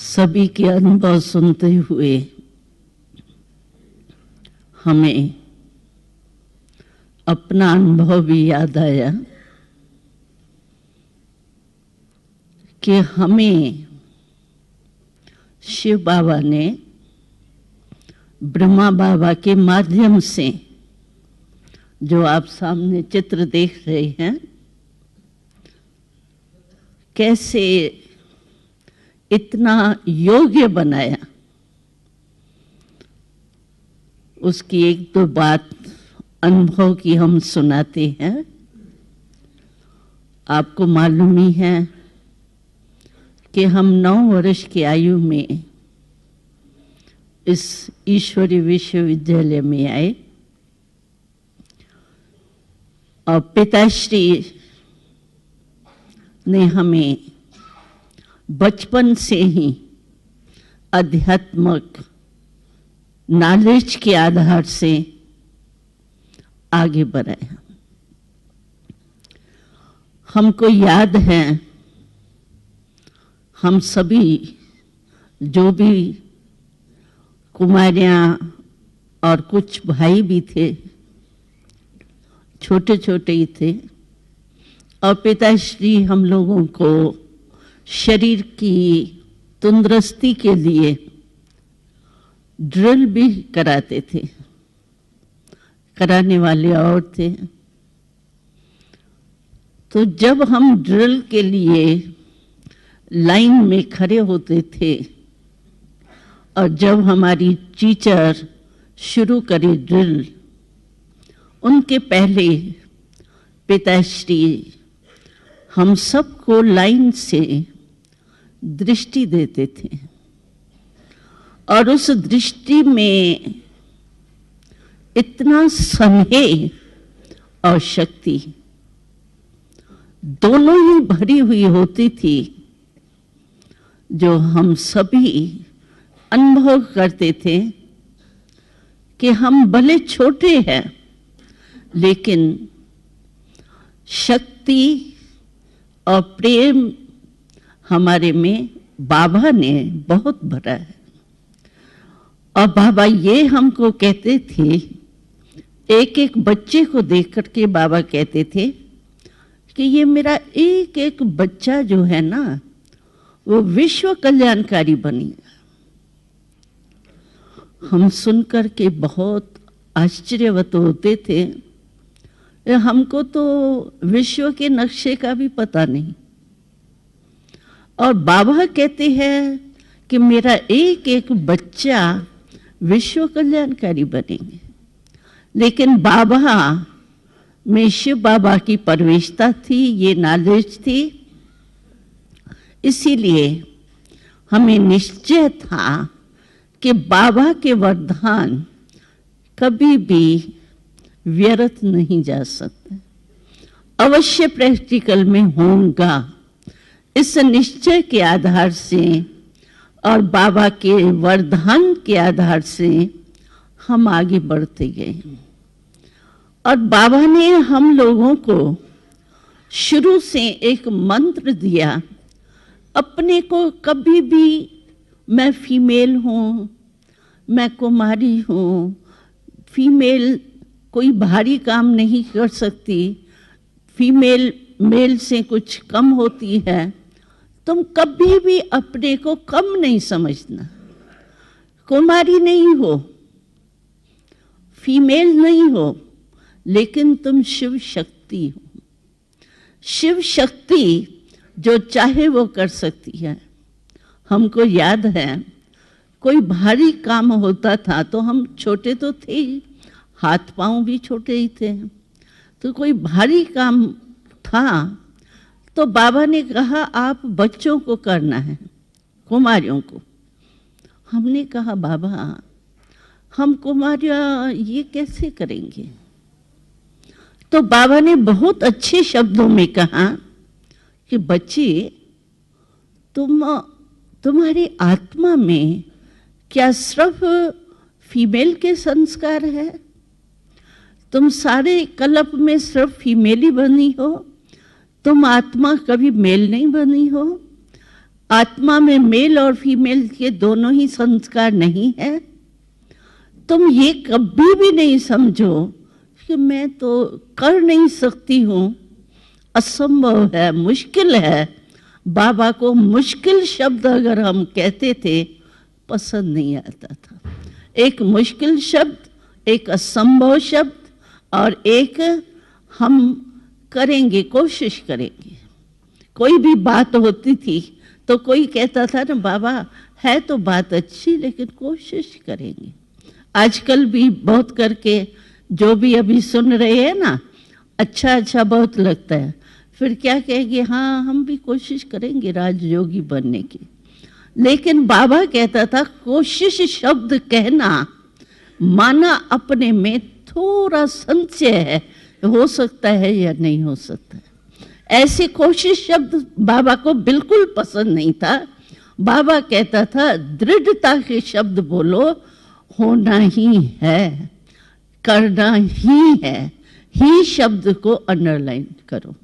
सभी के अनुभव सुनते हुए हमें अपना अनुभव भी याद आया कि हमें शिव बाबा ने ब्रह्मा बाबा के माध्यम से, जो आप सामने चित्र देख रहे हैं, कैसे इतना योग्य बनाया, उसकी एक दो बात अनुभव की हम सुनाते हैं। आपको मालूम ही है कि हम 9 वर्ष की आयु में इस ईश्वरीय विश्वविद्यालय में आए और पिताश्री ने हमें बचपन से ही आध्यात्मिक नॉलेज के आधार से आगे बढ़ाया। हमको याद है, हम सभी जो भी कुमारियाँ और कुछ भाई भी थे, छोटे छोटे ही थे, और पिताश्री हम लोगों को शरीर की तंदुरुस्ती के लिए ड्रिल भी कराते थे। कराने वाले और थे। तो जब हम ड्रिल के लिए लाइन में खड़े होते थे और जब हमारी टीचर शुरू करी ड्रिल, उनके पहले पिताश्री हम सबको लाइन से दृष्टि देते थे और उस दृष्टि में इतना स्नेह और शक्ति दोनों ही भरी हुई होती थी, जो हम सभी अनुभव करते थे कि हम भले छोटे हैं, लेकिन शक्ति और प्रेम हमारे में बाबा ने बहुत भरा है। और बाबा ये हमको कहते थे, एक एक बच्चे को देख करके बाबा कहते थे कि ये मेरा एक एक बच्चा जो है ना, वो विश्व कल्याणकारी बनेगा। हम सुनकर के बहुत आश्चर्यवत होते थे। हमको तो विश्व के नक्शे का भी पता नहीं, और बाबा कहते हैं कि मेरा एक एक बच्चा विश्व कल्याणकारी बनेंगे। लेकिन बाबा में शिव बाबा की प्रवेशता थी, ये नॉलेज थी, इसीलिए हमें निश्चय था कि बाबा के वरदान कभी भी व्यर्थ नहीं जा सकते, अवश्य प्रैक्टिकल में होगा। इस निश्चय के आधार से और बाबा के वरदान के आधार से हम आगे बढ़ते गए। और बाबा ने हम लोगों को शुरू से एक मंत्र दिया, अपने को कभी भी मैं फीमेल हूँ, मैं कुमारी हूँ, फीमेल कोई भारी काम नहीं कर सकती, फीमेल मेल से कुछ कम होती है, तुम कभी भी अपने को कम नहीं समझना। कुमारी नहीं हो, फीमेल नहीं हो, लेकिन तुम शिव शक्ति हो। शिव शक्ति जो चाहे वो कर सकती है। हमको याद है, कोई भारी काम होता था तो हम छोटे तो थे ही, हाथ पांव भी छोटे ही थे, तो कोई भारी काम था तो बाबा ने कहा आप बच्चों को करना है, कुमारियों को। हमने कहा बाबा हम कुमारियाँ ये कैसे करेंगे? तो बाबा ने बहुत अच्छे शब्दों में कहा कि बच्चे, तुम्हारी आत्मा में क्या सिर्फ फीमेल के संस्कार है? तुम सारे कल्प में सिर्फ फीमेल ही बनी हो, तुम आत्मा कभी मेल नहीं बनी हो। आत्मा में मेल और फीमेल के दोनों ही संस्कार नहीं है? तुम ये कभी भी नहीं समझो कि मैं तो कर नहीं सकती हूं, असंभव है, मुश्किल है। बाबा को मुश्किल शब्द अगर हम कहते थे, पसंद नहीं आता था। एक मुश्किल शब्द, एक असंभव शब्द, और एक हम करेंगे, कोशिश करेंगे। कोई भी बात होती थी तो कोई कहता था ना, बाबा है तो बात अच्छी लेकिन कोशिश करेंगे। आजकल भी बहुत करके जो भी अभी सुन रहे हैं ना, अच्छा अच्छा बहुत लगता है, फिर क्या कहेंगे, हाँ हम भी कोशिश करेंगे राजयोगी बनने की। लेकिन बाबा कहता था, कोशिश शब्द कहना माना अपने में थोड़ा संशय है, हो सकता है या नहीं हो सकता है। ऐसे कोशिश शब्द बाबा को बिल्कुल पसंद नहीं था। बाबा कहता था, दृढ़ता के शब्द बोलो, होना ही है, करना ही है, ही शब्द को अंडरलाइन करो।